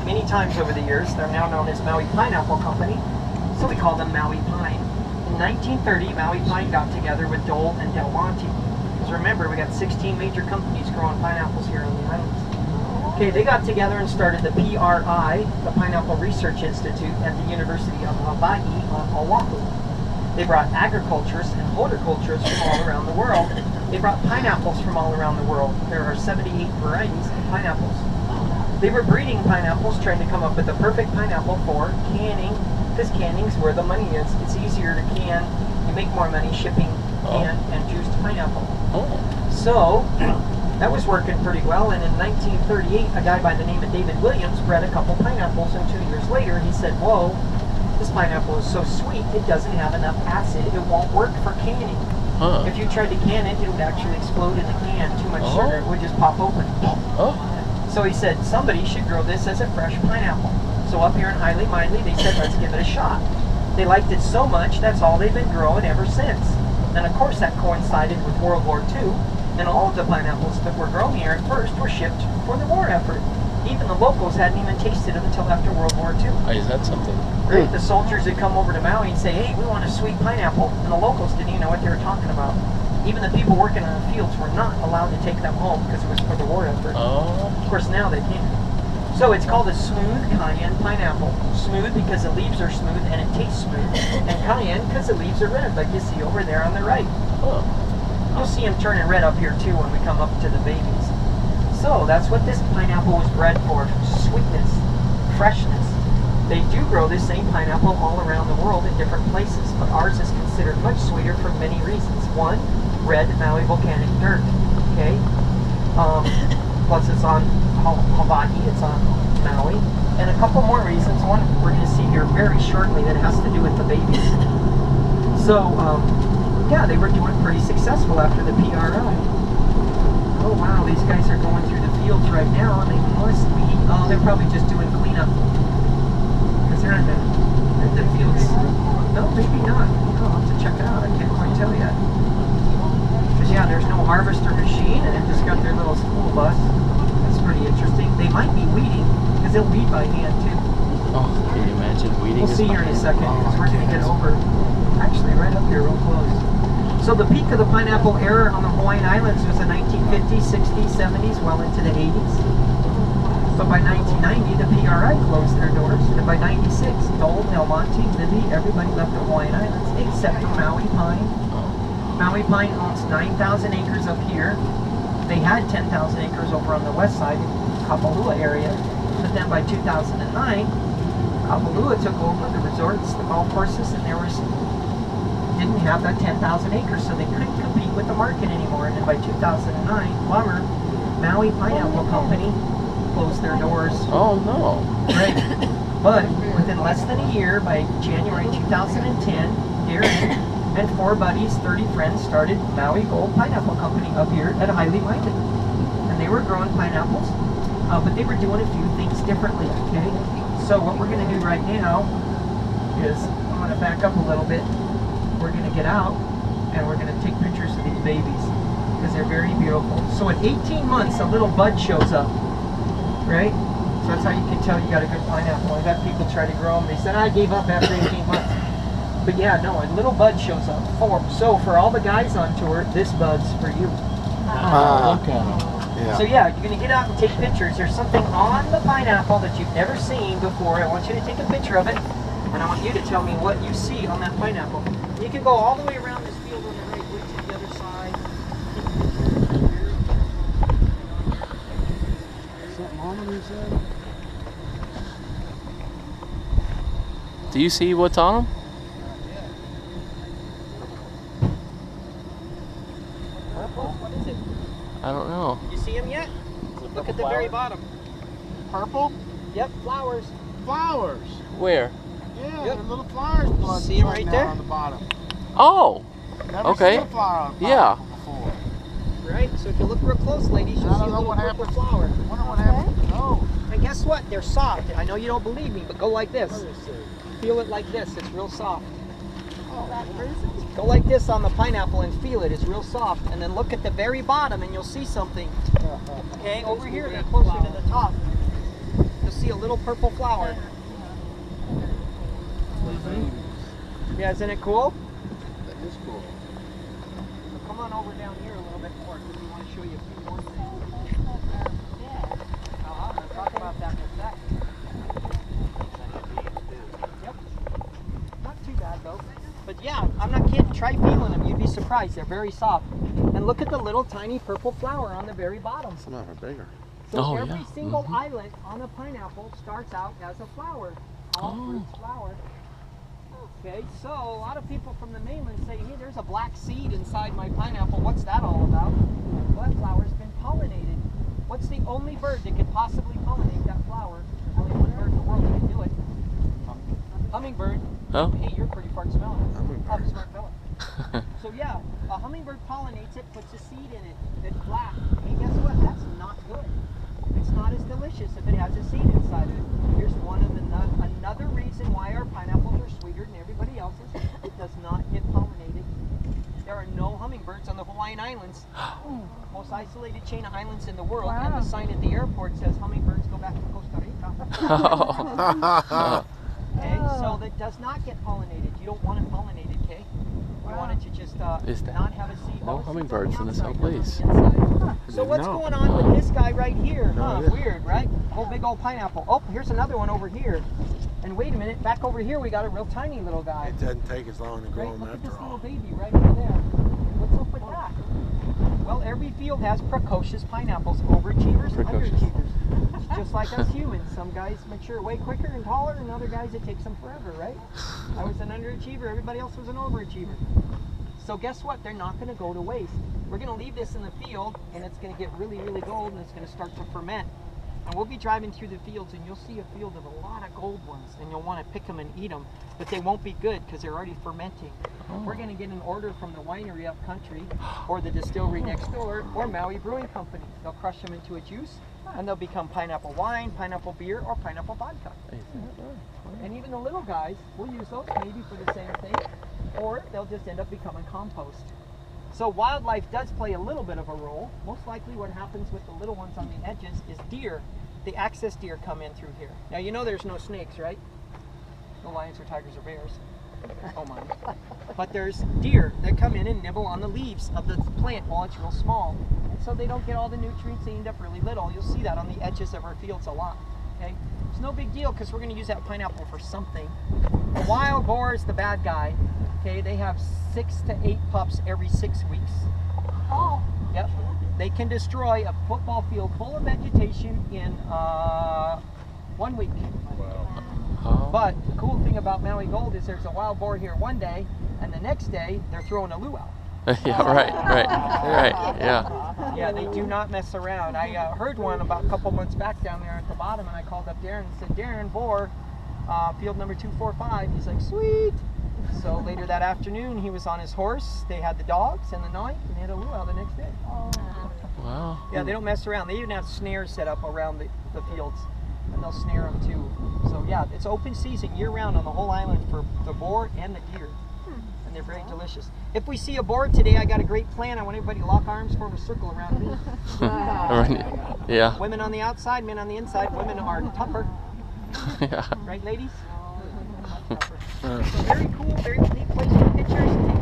many times over the years. They're now known as Maui Pineapple Company, so we call them Maui Pine. In 1930, Maui Pine got together with Dole and Del Monte. Because remember, we got 16 major companies growing pineapples here on the islands. Okay, they got together and started the PRI, the Pineapple Research Institute, at the University of Hawaii on Oahu. They brought agriculturists and horticulturists from all around the world. They brought pineapples from all around the world. There are 78 varieties of pineapples. They were breeding pineapples, trying to come up with the perfect pineapple for canning, because canning's where the money is. It's easier to can, you make more money shipping canned and juiced pineapple. So, that was working pretty well, and in 1938, a guy by the name of David Williams bred a couple pineapples, and 2 years later, he said, whoa, this pineapple is so sweet, it doesn't have enough acid, it won't work for canning. If you tried to can it, it would actually explode in the can, too much sugar, it would just pop open. So he said, somebody should grow this as a fresh pineapple. So up here in Highly Mindly, they said, let's give it a shot. They liked it so much, that's all they've been growing ever since. And of course that coincided with World War II, and all of the pineapples that were grown here at first were shipped for the war effort. Even the locals hadn't even tasted them until after World War II. Is that something? Right? The soldiers would come over to Maui and say, hey, we want a sweet pineapple, and the locals didn't even know what they were talking about. Even the people working on the fields were not allowed to take them home because it was for the war effort. Of course now they can. So it's called a smooth cayenne pineapple. Smooth because the leaves are smooth and it tastes smooth. And cayenne because the leaves are red, like you see over there on the right. You'll see them turning red up here too when we come up to the babies. So that's what this pineapple was bred for. Sweetness, freshness. They do grow this same pineapple all around the world in different places, but ours is considered much sweeter for many reasons. One, red Maui volcanic dirt. Okay? Plus it's on Hawaii, it's on Maui. And a couple more reasons. One, we're going to see here very shortly that has to do with the babies. So, yeah, they were doing pretty successful after the PRI. Oh wow, these guys are going through the fields right now, and they must be, they're probably just doing cleanup. Because they're in the fields. No, maybe not. I'll have to check it out, I can't quite tell yet. Because yeah, there's no harvester machine, and they've just got their little school bus. That's pretty interesting. They might be weeding, because they'll weed by hand too. Oh, can you imagine weeding? We'll see here in a second, because we're going to get over, actually right up here real close. So the peak of the pineapple era on the Hawaiian Islands was the 1950s, 60s, 70s, well into the 80s. But by 1990, the PRI closed their doors, and by 96, Dole, Del Monte, Libby, everybody left the Hawaiian Islands, except for Maui Pine. Maui Pine owns 9,000 acres up here. They had 10,000 acres over on the west side, Kapalua area. But then by 2009, Kapalua took over the resorts, the golf courses, and there was didn't have that 10,000 acres, so they couldn't compete with the market anymore. And by 2009, bummer, Maui Pineapple Company closed their doors. Oh no. Right. But within less than a year, by January 2010, Gary and 4 buddies, 30 friends, started Maui Gold Pineapple Company up here at Highly Minded. And they were growing pineapples, but they were doing a few things differently, okay? So what we're going to do right now is, I'm going to back up a little bit. We're going to get out and we're going to take pictures of these babies because they're very beautiful. So at 18 months, a little bud shows up, right? So that's how you can tell you got a good pineapple. I've had people try to grow them. They said, I gave up after 18 months. But yeah, no, a little bud shows up. So for all the guys on tour, this bud's for you. Look at them. So yeah, you're going to get out and take pictures. There's something on the pineapple that you've never seen before. I want you to take a picture of it. And I want you to tell me what you see on that pineapple. You can go all the way around this field on the right, way to the other side. Something on them, you said? Do you see what's on them? Purple? What is it? I don't know. You see them yet? Look at the very bottom. Purple? Yep, flowers. Flowers. Where? Yeah, Yep. the little flowers. See 'em right there? On the bottom. Oh. Never Okay. seen a flower on Yeah. before. Right? So if you look real close, ladies, you'll I see a don't know little what purple happened. flower. I wonder what happened to those. And guess what? They're soft. I know you don't believe me, but go like this. Feel it like this. It's real soft. Go like this on the pineapple and feel it. It's real soft. And then look at the very bottom and you'll see something. Okay, over here, they're closer to the top. You'll see a little purple flower. Yeah, isn't it cool? That is cool. So come on over down here a little bit more because we want to show you a few more things. We'll talk about that in a sec. Yep. Not too bad though. But yeah, I'm not kidding. Try feeling them. You'd be surprised. They're very soft. And look at the little tiny purple flower on the very bottom. Some of them are bigger. So Oh, every yeah. single islet on a pineapple starts out as a flower. All fruits flower. Okay, so a lot of people from the mainland say, hey, there's a black seed inside my pineapple. What's that all about? Well, that flower's been pollinated. What's the only bird that could possibly pollinate that flower? Only one bird in the world that can do it. Hummingbird. Oh. Hey, you're pretty fart smelling. Hummingbird. Oh, smart fella. So yeah, a hummingbird pollinates it, puts a seed in it. It's black. Hey, guess what? That's not good. It's not as delicious if it has a seed inside it. Here's one of another reason why our pineapples are sweeter than everybody else's. It does not get pollinated. There are no hummingbirds on the Hawaiian Islands. Most isolated chain of islands in the world, and the sign at the airport says hummingbirds go back to Costa Rica. Okay, so that does not get pollinated. You don't want it pollinated, okay? You want it to just Is that not have a seed. no seeds on hummingbirds in this whole outside, place? they're on the inside. So what's No. going on with this guy right here? Huh, yeah. weird, right? Whole big old pineapple. Oh, here's another one over here. And wait a minute, back over here we got a real tiny little guy. It doesn't take as long to grow Right? them Look at this after little all. baby right over there. What's up with that? Well, every field has precocious pineapples, overachievers, Precocious. underachievers. Just like us humans, some guys mature way quicker and taller, and other guys it takes them forever, right? I was an underachiever, everybody else was an overachiever. So guess what? They're not going to go to waste. We're going to leave this in the field, and it's going to get really, really gold, and it's going to start to ferment. And we'll be driving through the fields, and you'll see a field of a lot of gold ones, and you'll want to pick them and eat them, but they won't be good because they're already fermenting. We're going to get an order from the winery up country, or the distillery next door, or Maui Brewing Company. They'll crush them into a juice, and they'll become pineapple wine, pineapple beer, or pineapple vodka. And even the little guys, we'll use those maybe for the same thing, or they'll just end up becoming compost. So wildlife does play a little bit of a role. Most likely what happens with the little ones on the edges is deer. The access deer come in through here. Now you know there's no snakes, right? No lions or tigers or bears. Oh my. But there's deer that come in and nibble on the leaves of the plant while it's real small. And so they don't get all the nutrients, they end up really little. You'll see that on the edges of our fields a lot. Okay? It's no big deal because we're going to use that pineapple for something. The wild boar is the bad guy. Okay, they have 6 to 8 pups every 6 weeks. Oh. Yep. They can destroy a football field full of vegetation in 1 week. Oh. But the cool thing about Maui Gold is there's a wild boar here one day, and the next day they're throwing a luau. Yeah, right, yeah. Yeah, they do not mess around. I heard one about a couple months back down there at the bottom, and I called up Darren and said, Darren, boar, field number 245. He's like, sweet. So later that afternoon, he was on his horse. They had the dogs and the knife, and they had a luau the next day. Wow. Yeah, they don't mess around. They even have snares set up around the fields, and they'll snare them too. So yeah, it's open season year-round on the whole island for the boar and the deer, and they're very delicious. If we see a boar today, I got a great plan. I want everybody to lock arms, form a circle around me. Yeah. Women on the outside, men on the inside. Women are tougher, Yeah. right, ladies? So very cool, very neat place for pictures.